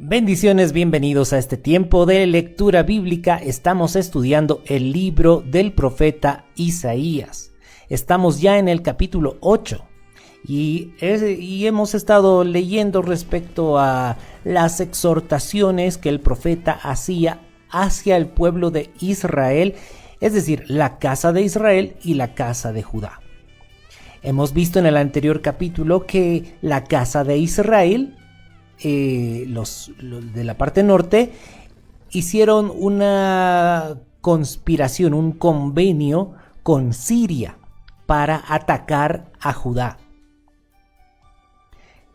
Bendiciones, bienvenidos a este tiempo de lectura bíblica. Estamos estudiando el libro del profeta Isaías. Estamos ya en el capítulo 8 y hemos estado leyendo respecto a las exhortaciones que el profeta hacía hacia el pueblo de Israel, es decir, la casa de Israel y la casa de Judá. Hemos visto en el anterior capítulo que la casa de Israel, los de la parte norte, hicieron una conspiración, un convenio con Siria para atacar a Judá.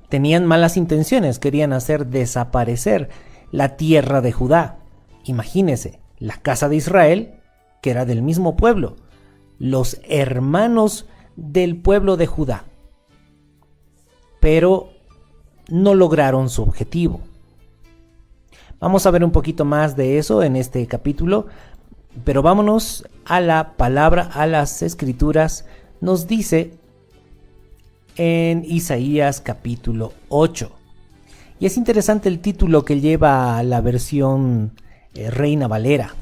Tenían malas intenciones, querían hacer desaparecer la tierra de Judá. Imagínense, la casa de Israel, que era del mismo pueblo, los hermanos del pueblo de Judá. Pero no lograron su objetivo. Vamos a ver un poquito más de eso en este capítulo, pero vámonos a la palabra, a las escrituras. Nos dice en Isaías capítulo 8, y es interesante el título que lleva la versión Reina Valera.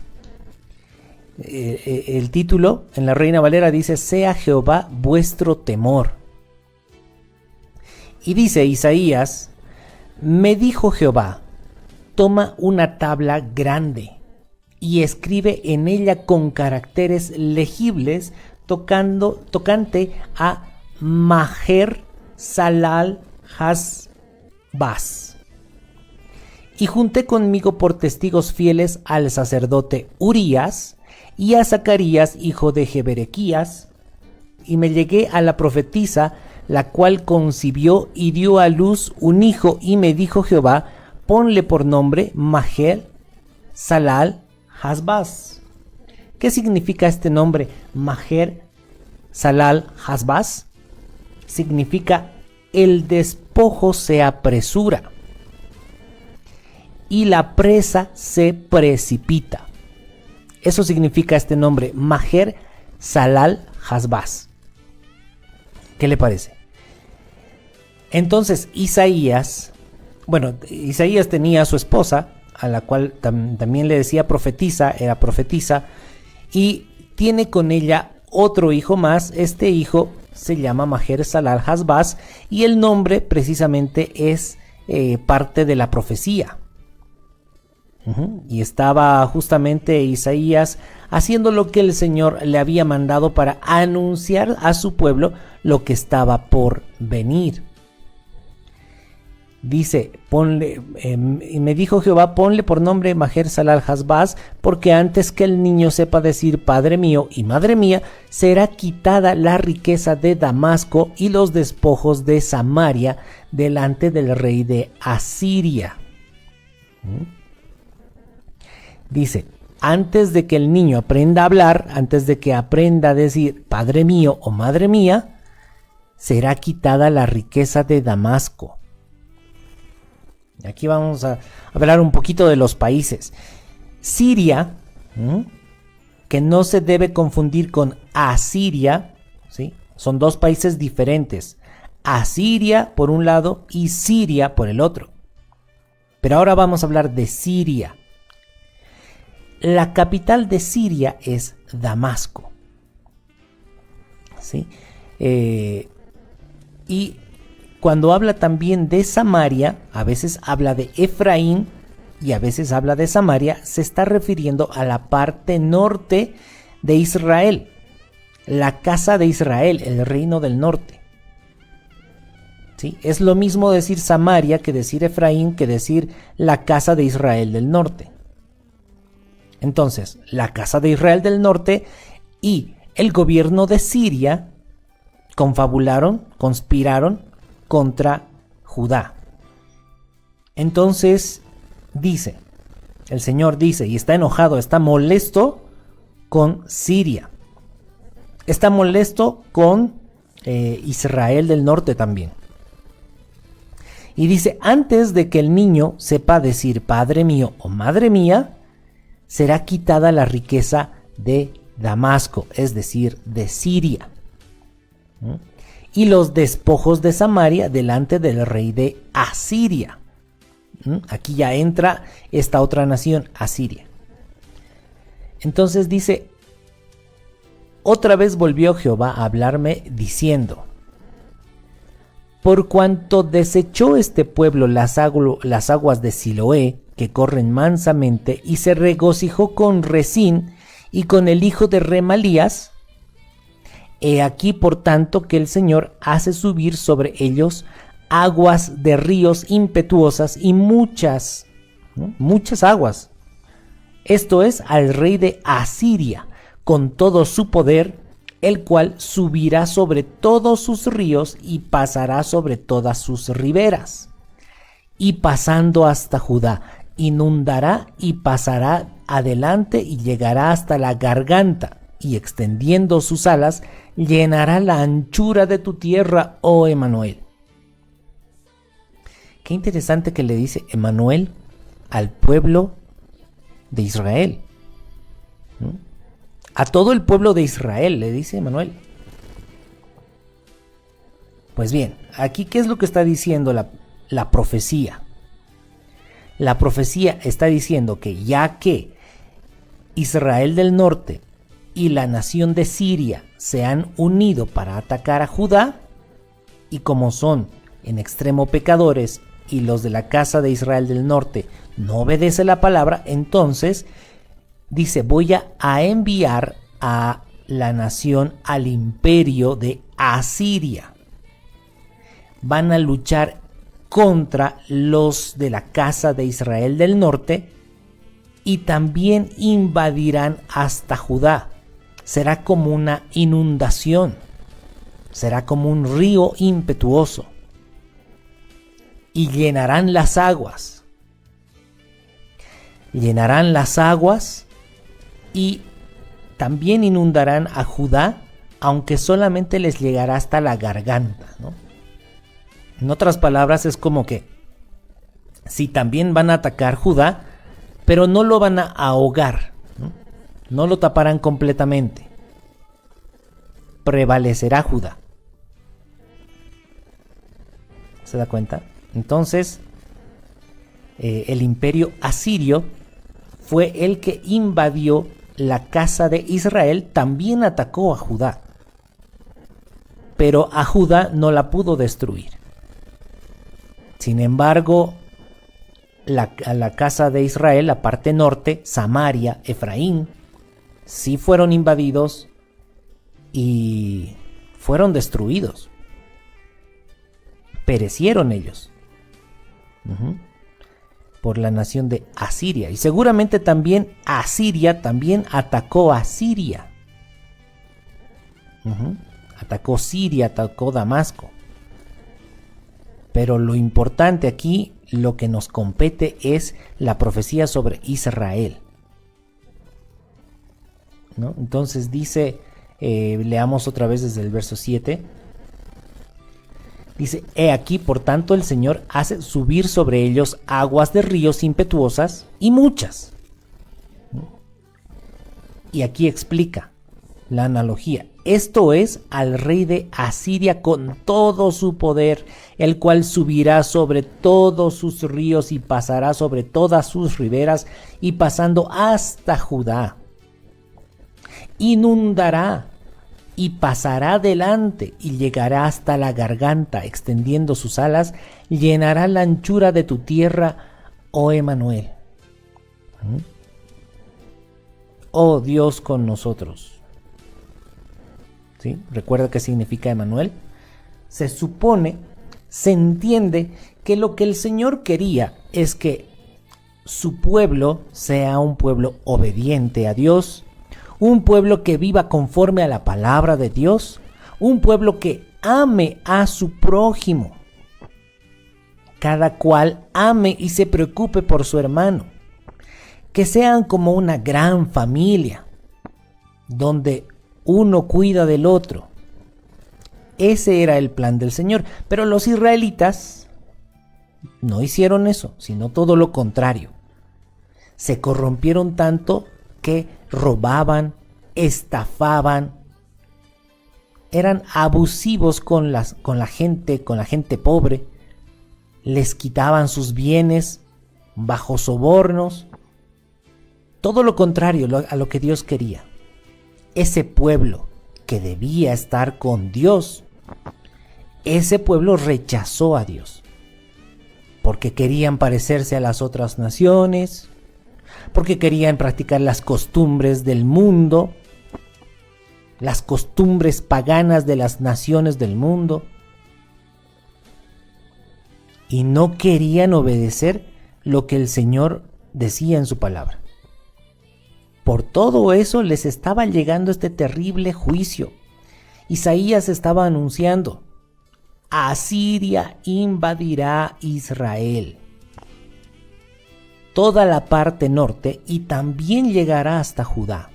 El título en la Reina Valera dice: sea Jehová vuestro temor. Y dice Isaías: me dijo Jehová, toma una tabla grande y escribe en ella con caracteres legibles tocante a Maher Salal Hasbaz. Y junté conmigo por testigos fieles al sacerdote Urías y a Zacarías, hijo de Jeberequías, y me llegué a la profetisa, la cual concibió y dio a luz un hijo, y me dijo Jehová, ponle por nombre Maher Salal Hasbaz. ¿Qué significa este nombre, Maher Salal Hasbaz? Significa el despojo se apresura y la presa se precipita. Eso significa este nombre, Maher Salal Hasbaz. ¿Qué le parece? Entonces Isaías tenía a su esposa, a la cual también le decía profetisa, era profetisa, y tiene con ella otro hijo más. Este hijo se llama Maher Salal Hasbaz, y el nombre precisamente es parte de la profecía. Y estaba justamente Isaías haciendo lo que el Señor le había mandado para anunciar a su pueblo lo que estaba por venir. Dice, y me dijo Jehová, ponle por nombre Maher Salal Hasbaz, porque antes que el niño sepa decir Padre mío y Madre mía, será quitada la riqueza de Damasco y los despojos de Samaria delante del rey de Asiria. Dice, antes de que el niño aprenda a hablar, antes de que aprenda a decir Padre mío o Madre mía, será quitada la riqueza de Damasco. Aquí vamos a hablar un poquito de los países. Siria, que no se debe confundir con Asiria, ¿sí? Son dos países diferentes. Asiria por un lado y Siria por el otro. Pero ahora vamos a hablar de Siria. La capital de Siria es Damasco, ¿sí? Y cuando habla también de Samaria, a veces habla de Efraín y a veces habla de Samaria, se está refiriendo a la parte norte de Israel, la casa de Israel, el reino del norte. ¿Sí? Es lo mismo decir Samaria que decir Efraín, que decir la casa de Israel del norte. Entonces, la casa de Israel del norte y el gobierno de Siria confabularon, conspiraron contra Judá. Entonces dice, el Señor dice, y está enojado, está molesto con Siria, está molesto con Israel del norte también. Y dice, antes de que el niño sepa decir Padre mío o Madre mía, será quitada la riqueza de Damasco, es decir, de Siria. y los despojos de Samaria delante del rey de Asiria. Aquí ya entra esta otra nación, Asiria. Entonces dice, otra vez volvió Jehová a hablarme diciendo, por cuanto desechó este pueblo las aguas de Siloé, que corren mansamente, y se regocijó con Rezín y con el hijo de Remalías, he aquí por tanto que el Señor hace subir sobre ellos aguas de ríos impetuosas y muchas aguas. Esto es al rey de Asiria, con todo su poder, el cual subirá sobre todos sus ríos y pasará sobre todas sus riberas. Y pasando hasta Judá, inundará y pasará adelante y llegará hasta la garganta, y extendiendo sus alas, llenará la anchura de tu tierra, oh Emanuel. Qué interesante que le dice Emanuel al pueblo de Israel. A todo el pueblo de Israel le dice Emanuel. Pues bien, aquí ¿qué es lo que está diciendo la profecía? La profecía está diciendo que ya que Israel del norte y la nación de Siria se han unido para atacar a Judá, y como son en extremo pecadores y los de la casa de Israel del norte no obedece la palabra, entonces dice, voy a enviar a la nación, al imperio de Asiria. Van a luchar contra los de la casa de Israel del norte y también invadirán hasta Judá. Será como una inundación, será como un río impetuoso, y llenarán las aguas. Llenarán las aguas y también inundarán a Judá, aunque solamente les llegará hasta la garganta, ¿no? En otras palabras, es como que si también van a atacar Judá, pero no lo van a ahogar, no lo taparán completamente. Prevalecerá Judá. ¿Se da cuenta? Entonces, el imperio asirio fue el que invadió la casa de Israel, también atacó a Judá, pero a Judá no la pudo destruir. Sin embargo, la casa de Israel, la parte norte, Samaria, Efraín, sí fueron invadidos y fueron destruidos. Perecieron ellos por la nación de Asiria. Y seguramente también Asiria también atacó a Siria. Atacó Siria, atacó Damasco. Pero lo importante aquí, lo que nos compete, es la profecía sobre Israel, ¿no? Entonces dice, leamos otra vez desde el verso 7. Dice, he aquí por tanto el Señor hace subir sobre ellos aguas de ríos impetuosas y muchas. Y aquí explica la analogía. Esto es al rey de Asiria con todo su poder, el cual subirá sobre todos sus ríos y pasará sobre todas sus riberas, y pasando hasta Judá, inundará y pasará delante y llegará hasta la garganta, extendiendo sus alas, llenará la anchura de tu tierra, oh Emanuel. Oh Dios con nosotros. ¿Sí? ¿Recuerda qué significa Emanuel? Se supone, se entiende que lo que el Señor quería es que su pueblo sea un pueblo obediente a Dios, un pueblo que viva conforme a la palabra de Dios, un pueblo que ame a su prójimo, cada cual ame y se preocupe por su hermano, que sean como una gran familia, donde uno cuida del otro. Ese era el plan del Señor, pero los israelitas no hicieron eso, sino todo lo contrario. Se corrompieron tanto que robaban, estafaban, eran abusivos con la gente pobre, les quitaban sus bienes bajo sobornos. Todo lo contrario a lo que Dios quería. Ese pueblo que debía estar con Dios, ese pueblo rechazó a Dios. Porque querían parecerse a las otras naciones, porque querían practicar las costumbres del mundo, las costumbres paganas de las naciones del mundo, y no querían obedecer lo que el Señor decía en su palabra. Por todo eso les estaba llegando este terrible juicio. Isaías estaba anunciando: Asiria invadirá Israel, toda la parte norte, y también llegará hasta Judá.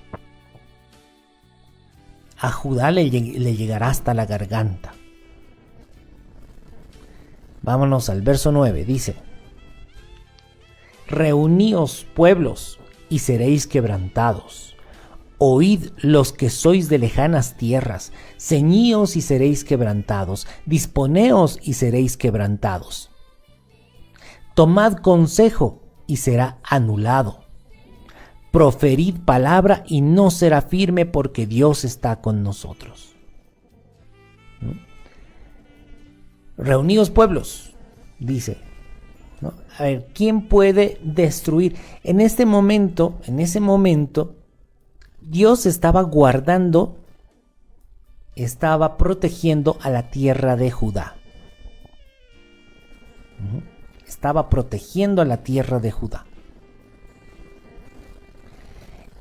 A Judá le llegará hasta la garganta. Vámonos al verso 9, dice: Reuníos, pueblos, y seréis quebrantados. Oíd los que sois de lejanas tierras, ceñíos y seréis quebrantados, disponeos y seréis quebrantados. Tomad consejo y será anulado. Proferid palabra y no será firme, porque Dios está con nosotros. Reuníos, pueblos, dice, ¿no? A ver, ¿quién puede destruir? En ese momento, Dios estaba guardando, estaba protegiendo a la tierra de Judá. Estaba protegiendo a la tierra de Judá.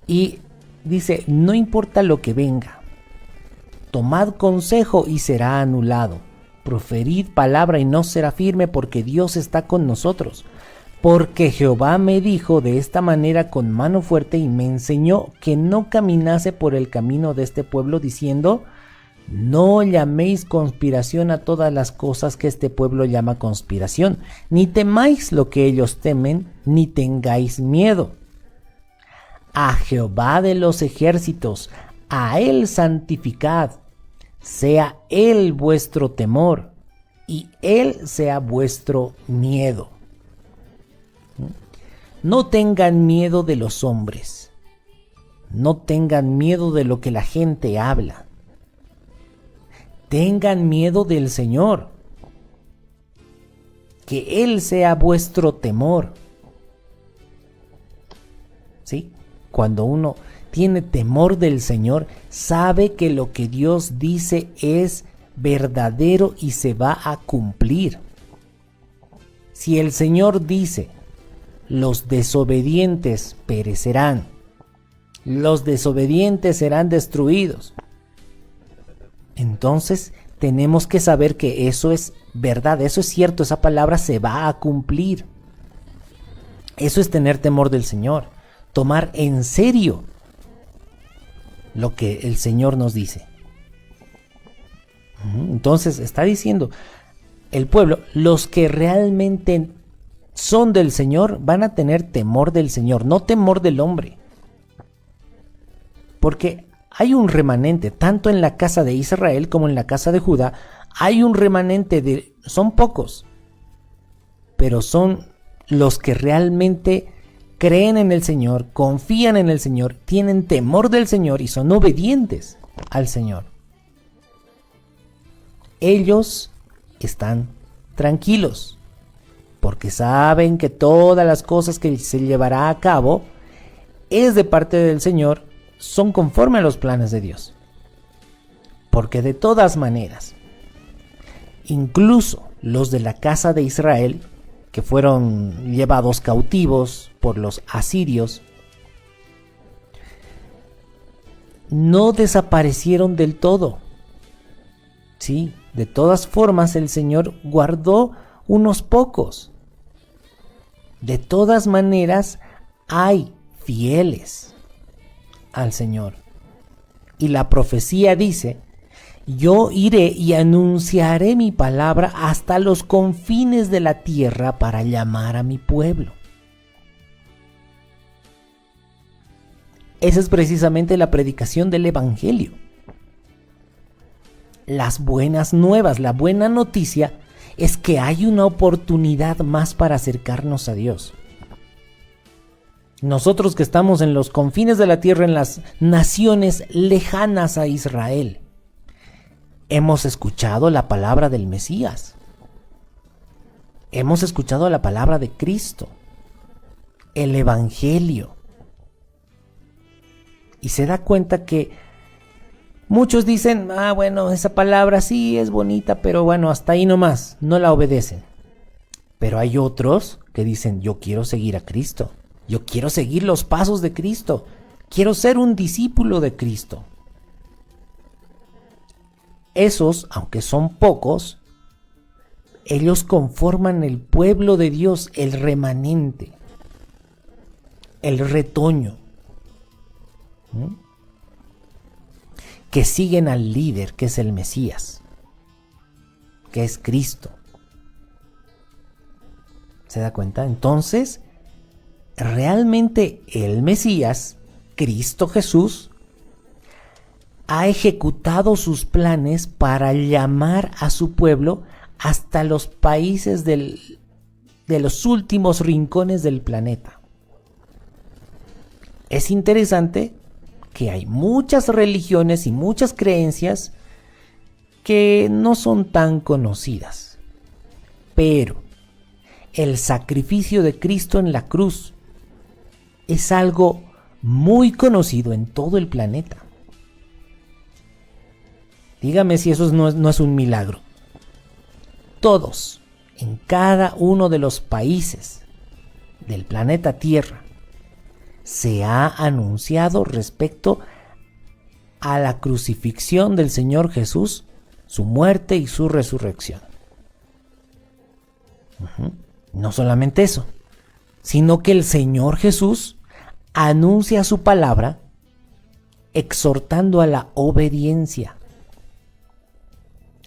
Y dice: no importa lo que venga, tomad consejo y será anulado. Proferid palabra y no será firme, porque Dios está con nosotros. Porque Jehová me dijo de esta manera con mano fuerte, y me enseñó que no caminase por el camino de este pueblo, diciendo: no llaméis conspiración a todas las cosas que este pueblo llama conspiración, ni temáis lo que ellos temen, ni tengáis miedo. A Jehová de los ejércitos, a él santificad, sea él vuestro temor, y él sea vuestro miedo. No tengan miedo de los hombres, no tengan miedo de lo que la gente habla. Tengan miedo del Señor, que Él sea vuestro temor. ¿Sí? Cuando uno tiene temor del Señor, sabe que lo que Dios dice es verdadero y se va a cumplir. Si el Señor dice: los desobedientes perecerán, los desobedientes serán destruidos, entonces tenemos que saber que eso es verdad, eso es cierto, esa palabra se va a cumplir. Eso es tener temor del Señor, tomar en serio lo que el Señor nos dice. Entonces está diciendo el pueblo: los que realmente son del Señor van a tener temor del Señor, no temor del hombre. Porque hay un remanente, tanto en la casa de Israel como en la casa de Judá, hay un remanente son pocos, pero son los que realmente creen en el Señor, confían en el Señor, tienen temor del Señor y son obedientes al Señor. Ellos están tranquilos, porque saben que todas las cosas que se llevará a cabo es de parte del Señor, son conforme a los planes de Dios. Porque de todas maneras, incluso los de la casa de Israel, que fueron llevados cautivos por los asirios, no desaparecieron del todo. Sí, de todas formas el Señor guardó unos pocos. De todas maneras hay fieles al Señor. Y la profecía dice: yo iré y anunciaré mi palabra hasta los confines de la tierra para llamar a mi pueblo. Esa es precisamente la predicación del Evangelio. Las buenas nuevas, la buena noticia es que hay una oportunidad más para acercarnos a Dios. Nosotros que estamos en los confines de la tierra, en las naciones lejanas a Israel, hemos escuchado la palabra del Mesías. Hemos escuchado la palabra de Cristo, el Evangelio. Y se da cuenta que muchos dicen, bueno, esa palabra sí es bonita, pero bueno, hasta ahí nomás, no la obedecen. Pero hay otros que dicen, yo quiero seguir a Cristo. Yo quiero seguir los pasos de Cristo. Quiero ser un discípulo de Cristo. Esos, aunque son pocos, ellos conforman el pueblo de Dios, el remanente, el retoño, que siguen al líder, que es el Mesías, que es Cristo. ¿Se da cuenta? Entonces, realmente el Mesías, Cristo Jesús, ha ejecutado sus planes para llamar a su pueblo hasta los países de los últimos rincones del planeta. Es interesante que hay muchas religiones y muchas creencias que no son tan conocidas, pero el sacrificio de Cristo en la cruz es algo muy conocido en todo el planeta. Dígame si eso no es un milagro. Todos, en cada uno de los países del planeta Tierra, se ha anunciado respecto a la crucifixión del Señor Jesús, su muerte y su resurrección. No solamente eso, sino que el Señor Jesús anuncia su palabra exhortando a la obediencia.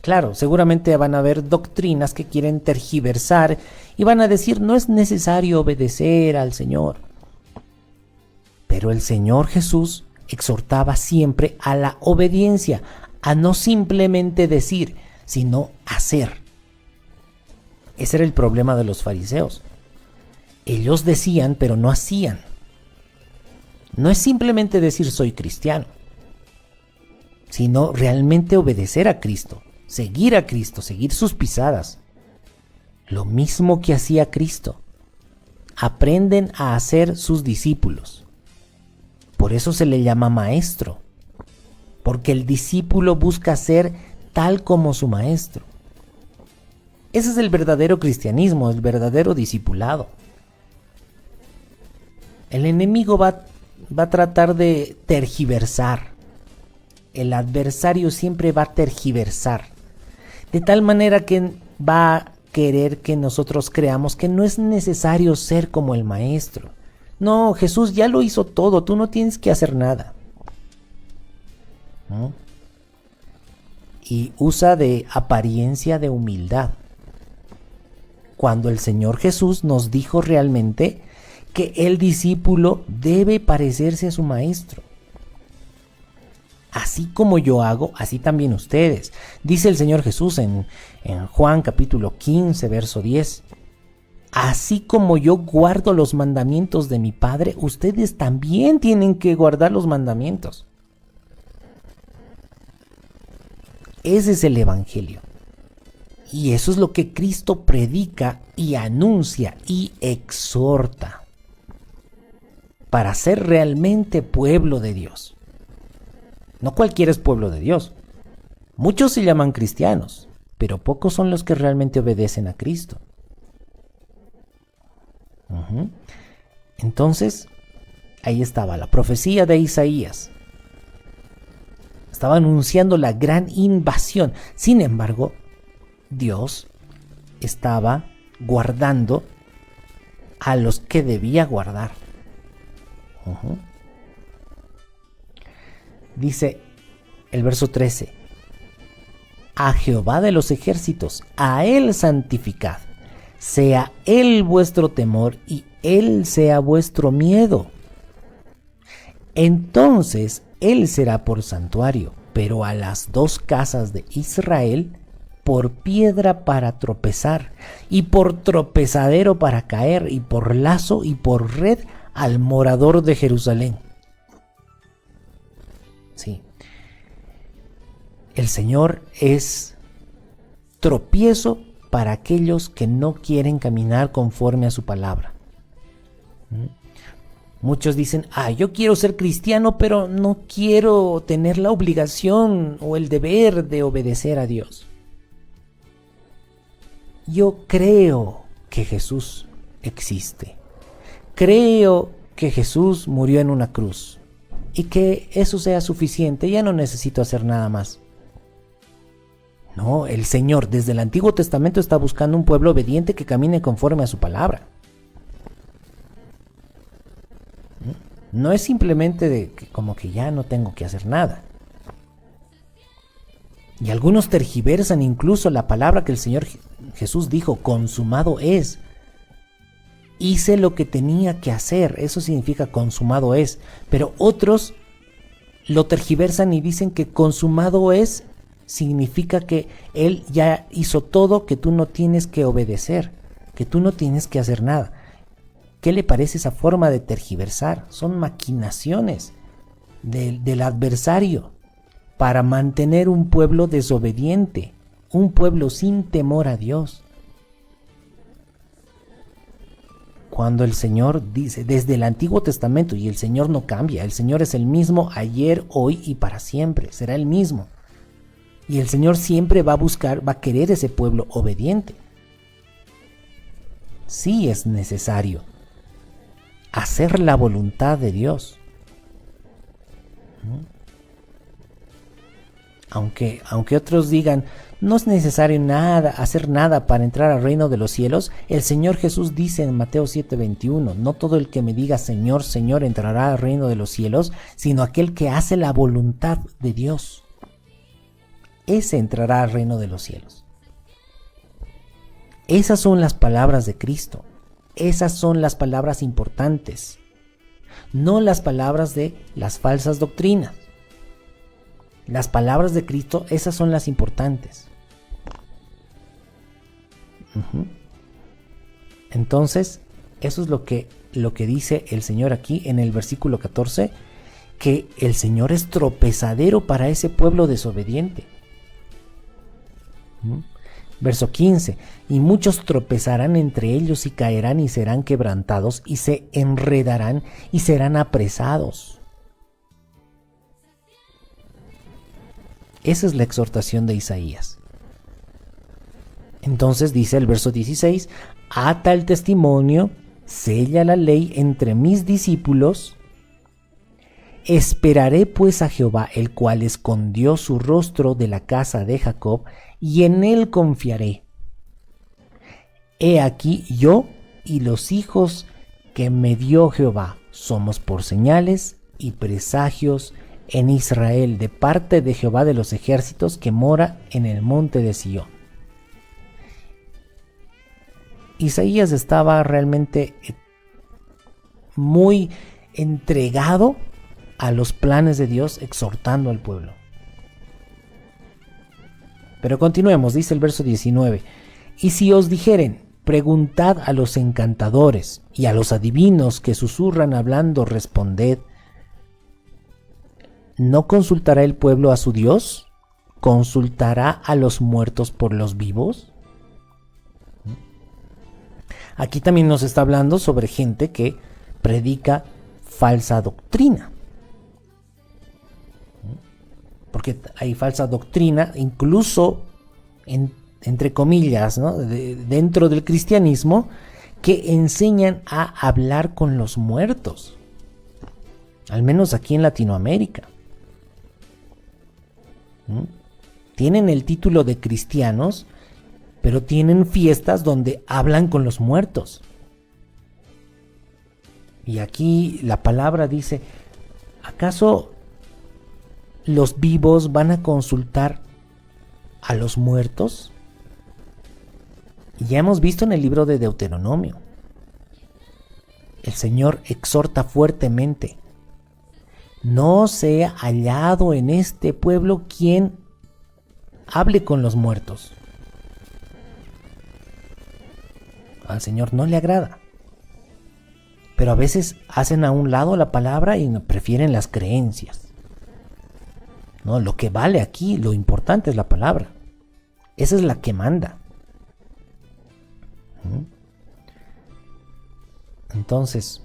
Claro, seguramente van a haber doctrinas que quieren tergiversar y van a decir, no es necesario obedecer al Señor. Pero el Señor Jesús exhortaba siempre a la obediencia, a no simplemente decir, sino hacer. Ese era el problema de los fariseos. Ellos decían, pero no hacían. No es simplemente decir soy cristiano, sino realmente obedecer a Cristo, seguir sus pisadas. Lo mismo que hacía Cristo. Aprenden a hacer sus discípulos. Por eso se le llama maestro, porque el discípulo busca ser tal como su maestro. Ese es el verdadero cristianismo, el verdadero discipulado. El enemigo va a tratar de tergiversar. El adversario siempre va a tergiversar. De tal manera que va a querer que nosotros creamos que no es necesario ser como el maestro. No, Jesús ya lo hizo todo, tú no tienes que hacer nada. ¿No? Y usa de apariencia de humildad. Cuando el Señor Jesús nos dijo realmente que el discípulo debe parecerse a su maestro. Así como yo hago, así también ustedes. Dice el Señor Jesús en Juan capítulo 15, verso 10. Así como yo guardo los mandamientos de mi Padre, ustedes también tienen que guardar los mandamientos. Ese es el Evangelio. Y eso es lo que Cristo predica y anuncia y exhorta para ser realmente pueblo de Dios. No cualquiera es pueblo de Dios. Muchos se llaman cristianos, pero pocos son los que realmente obedecen a Cristo. Entonces, ahí estaba la profecía de Isaías. Estaba anunciando la gran invasión. Sin embargo, Dios estaba guardando a los que debía guardar. Dice el verso 13: a Jehová de los ejércitos, a él santificad, sea él vuestro temor y él sea vuestro miedo. Entonces él será por santuario, pero a las dos casas de Israel por piedra para tropezar, y por tropezadero para caer, y por lazo y por red al morador de Jerusalén. Sí. El Señor es tropiezo para aquellos que no quieren caminar conforme a su palabra. Muchos dicen, yo quiero ser cristiano, pero no quiero tener la obligación o el deber de obedecer a Dios. Yo creo que Jesús existe. Creo que Jesús murió en una cruz y que eso sea suficiente, ya no necesito hacer nada más. No, el Señor desde el Antiguo Testamento está buscando un pueblo obediente que camine conforme a su palabra. No es simplemente de que como que ya no tengo que hacer nada. Y algunos tergiversan incluso la palabra que el Señor Jesús dijo, consumado es. Hice lo que tenía que hacer, eso significa consumado es. Pero otros lo tergiversan y dicen que consumado es significa que Él ya hizo todo, que tú no tienes que obedecer, que tú no tienes que hacer nada. ¿Qué le parece esa forma de tergiversar? Son maquinaciones del adversario para mantener un pueblo desobediente, un pueblo sin temor a Dios. Cuando el Señor dice, desde el Antiguo Testamento, y el Señor no cambia, el Señor es el mismo ayer, hoy y para siempre, será el mismo. Y el Señor siempre va a buscar, va a querer ese pueblo obediente. Sí es necesario hacer la voluntad de Dios. Aunque otros digan, no es necesario hacer nada para entrar al reino de los cielos, el Señor Jesús dice en Mateo 7:21, no todo el que me diga Señor, Señor entrará al reino de los cielos, sino aquel que hace la voluntad de Dios. Ese entrará al reino de los cielos. Esas son las palabras de Cristo. Esas son las palabras importantes, no las palabras de las falsas doctrinas. Las palabras de Cristo, esas son las importantes. Entonces, eso es lo que dice el Señor aquí en el versículo 14, que el Señor es tropezadero para ese pueblo desobediente. Verso 15, y muchos tropezarán entre ellos y caerán y serán quebrantados y se enredarán y serán apresados. Esa es la exhortación de Isaías. Entonces dice el verso 16, ata el testimonio, sella la ley entre mis discípulos. Esperaré pues a Jehová, el cual escondió su rostro de la casa de Jacob, y en él confiaré. He aquí yo y los hijos que me dio Jehová, somos por señales y presagios en Israel, de parte de Jehová de los ejércitos, que mora en el monte de Sión. Isaías estaba realmente muy entregado a los planes de Dios, exhortando al pueblo. Pero continuemos, dice el verso 19, y si os dijeren, preguntad a los encantadores y a los adivinos que susurran hablando, responded, ¿no consultará el pueblo a su Dios? ¿Consultará a los muertos por los vivos? Aquí también nos está hablando sobre gente que predica falsa doctrina. Porque hay falsa doctrina, incluso entre comillas, ¿no? Dentro del cristianismo, que enseñan a hablar con los muertos. Al menos aquí en Latinoamérica. Tienen el título de cristianos, pero tienen fiestas donde hablan con los muertos. Y aquí la palabra dice, ¿acaso los vivos van a consultar a los muertos? Ya hemos visto en el libro de Deuteronomio, el Señor exhorta fuertemente, no sea hallado en este pueblo quien hable con los muertos. Al Señor no le agrada. Pero a veces hacen a un lado la palabra y prefieren las creencias. No, lo que vale aquí, lo importante es la palabra. Esa es la que manda. Entonces,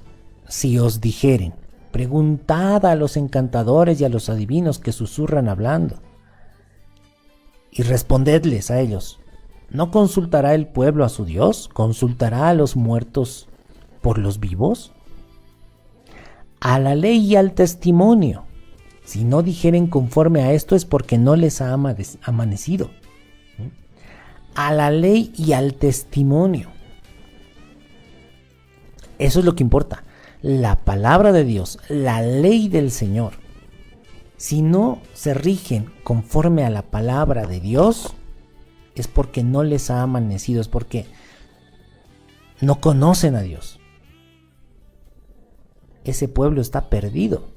si os dijeren, preguntad a los encantadores y a los adivinos que susurran hablando, y respondedles a ellos, ¿no consultará el pueblo a su Dios? ¿Consultará a los muertos por los vivos? A la ley y al testimonio. Si no dijeren conforme a esto es porque no les ha amanecido. A la ley y al testimonio. Eso es lo que importa. La palabra de Dios, la ley del Señor. Si no se rigen conforme a la palabra de Dios, es porque no les ha amanecido, es porque no conocen a Dios. Ese pueblo está perdido.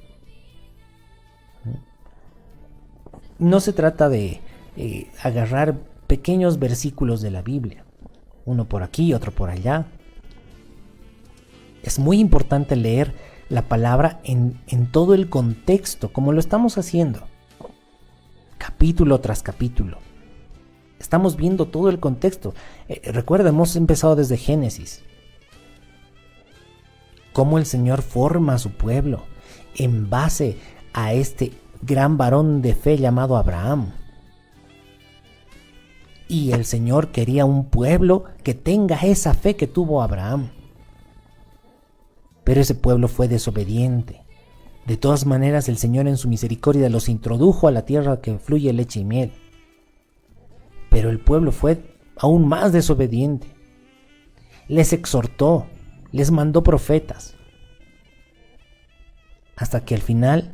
No se trata de agarrar pequeños versículos de la Biblia, uno por aquí, otro por allá. Es muy importante leer la palabra en todo el contexto, como lo estamos haciendo, capítulo tras capítulo. Estamos viendo todo el contexto. Recuerda, hemos empezado desde Génesis. Cómo el Señor forma a su pueblo en base a este gran varón de fe llamado Abraham. Y el Señor quería un pueblo que tenga esa fe que tuvo Abraham. Pero ese pueblo fue desobediente. De todas maneras, el Señor en su misericordia los introdujo a la tierra que fluye leche y miel. Pero el pueblo fue aún más desobediente. Les exhortó, les mandó profetas. Hasta que al final,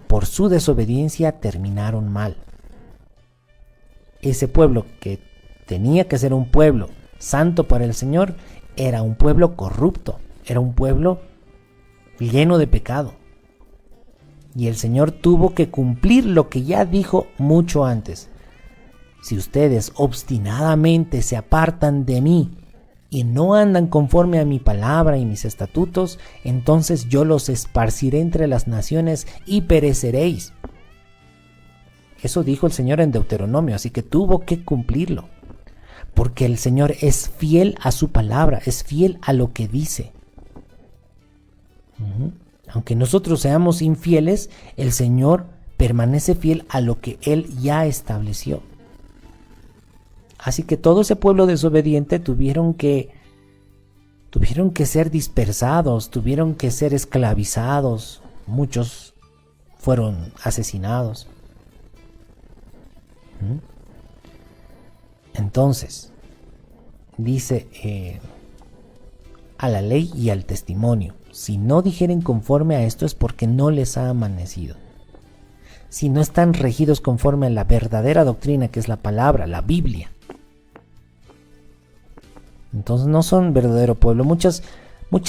por su desobediencia, terminaron mal. Ese pueblo que tenía que ser un pueblo santo para el Señor, era un pueblo corrupto. Era un pueblo lleno de pecado. Y el Señor tuvo que cumplir lo que ya dijo mucho antes. Si ustedes obstinadamente se apartan de mí y no andan conforme a mi palabra y mis estatutos, entonces yo los esparciré entre las naciones y pereceréis. Eso dijo el Señor en Deuteronomio, así que tuvo que cumplirlo. Porque el Señor es fiel a su palabra, es fiel a lo que dice. Aunque nosotros seamos infieles, el Señor permanece fiel a lo que Él ya estableció. Así que todo ese pueblo desobediente tuvieron que ser dispersados, tuvieron que ser esclavizados. Muchos fueron asesinados. Entonces, dice a la ley y al testimonio. Si no dijeren conforme a esto es porque no les ha amanecido. Si no están regidos conforme a la verdadera doctrina que es la palabra, la Biblia, entonces no son verdadero pueblo. Muchas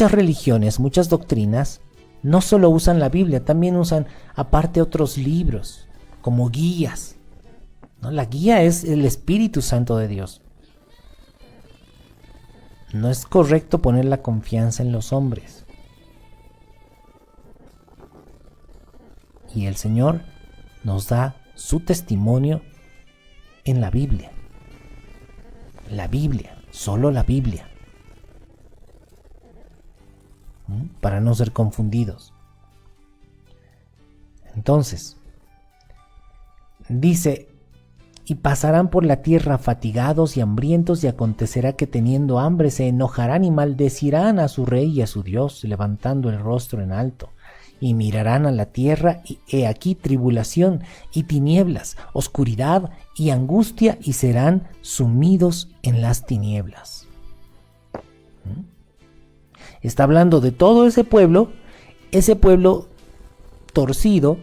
religiones, muchas doctrinas no solo usan la Biblia, también usan aparte otros libros como guías, ¿no? La guía es el Espíritu Santo de Dios. No es correcto poner la confianza en los hombres. Y el Señor nos da su testimonio en la Biblia. La Biblia, solo la Biblia. Para no ser confundidos. Entonces, dice, y pasarán por la tierra fatigados y hambrientos, y acontecerá que teniendo hambre se enojarán y maldecirán a su rey y a su Dios, levantando el rostro en alto. Y mirarán a la tierra, y he aquí tribulación y tinieblas, oscuridad y angustia, y serán sumidos en las tinieblas. Está hablando de todo ese pueblo torcido,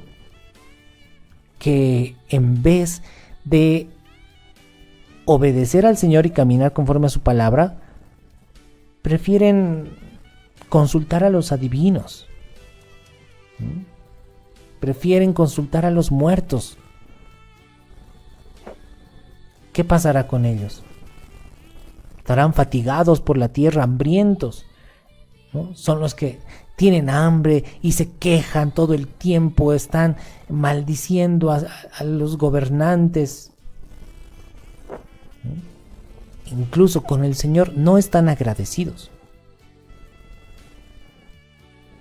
que en vez de obedecer al Señor y caminar conforme a su palabra, prefieren consultar a los adivinos. Prefieren consultar a los muertos. ¿Qué pasará con ellos? Estarán fatigados por la tierra, hambrientos. ¿no? Son los que tienen hambre y se quejan todo el tiempo, están maldiciendo a los gobernantes. ¿No? Incluso con el Señor no están agradecidos.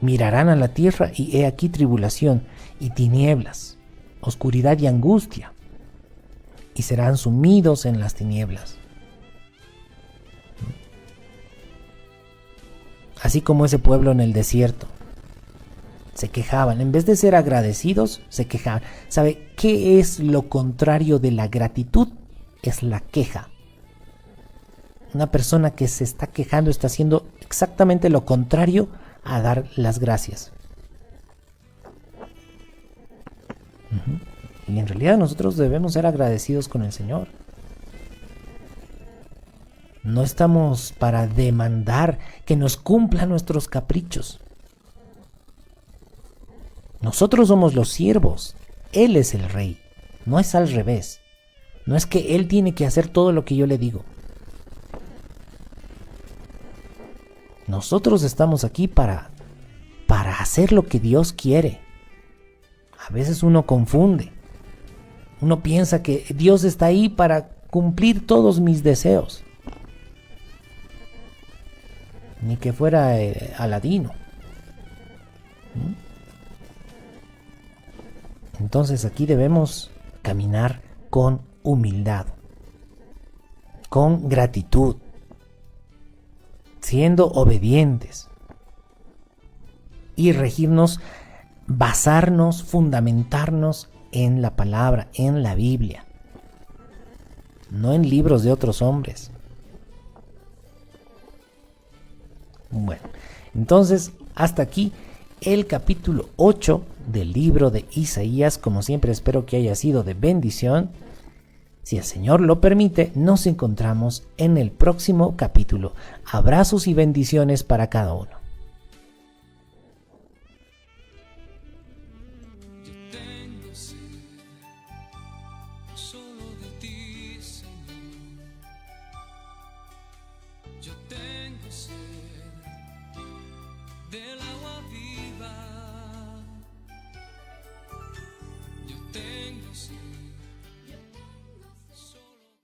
Mirarán a la tierra y he aquí tribulación y tinieblas, oscuridad y angustia, y serán sumidos en las tinieblas. Así como ese pueblo en el desierto. Se quejaban, en vez de ser agradecidos, se quejaban. ¿Sabe qué es lo contrario de la gratitud? Es la queja. Una persona que se está quejando está haciendo exactamente lo contrario a dar las gracias. Y en realidad nosotros debemos ser agradecidos con el Señor. No estamos para demandar que nos cumpla nuestros caprichos. Nosotros somos los siervos. Él es el rey. No es al revés. No es que Él tiene que hacer todo lo que yo le digo. Nosotros estamos aquí para hacer lo que Dios quiere. A veces uno confunde. Uno piensa que Dios está ahí para cumplir todos mis deseos. Ni que fuera Aladino. Entonces aquí debemos caminar con humildad, con gratitud, siendo obedientes y regirnos, basarnos, fundamentarnos en la palabra, en la Biblia, no en libros de otros hombres. Bueno, entonces hasta aquí el capítulo 8 del libro de Isaías. Como siempre, espero que haya sido de bendición. Si el Señor lo permite, nos encontramos en el próximo capítulo. Abrazos y bendiciones para cada uno.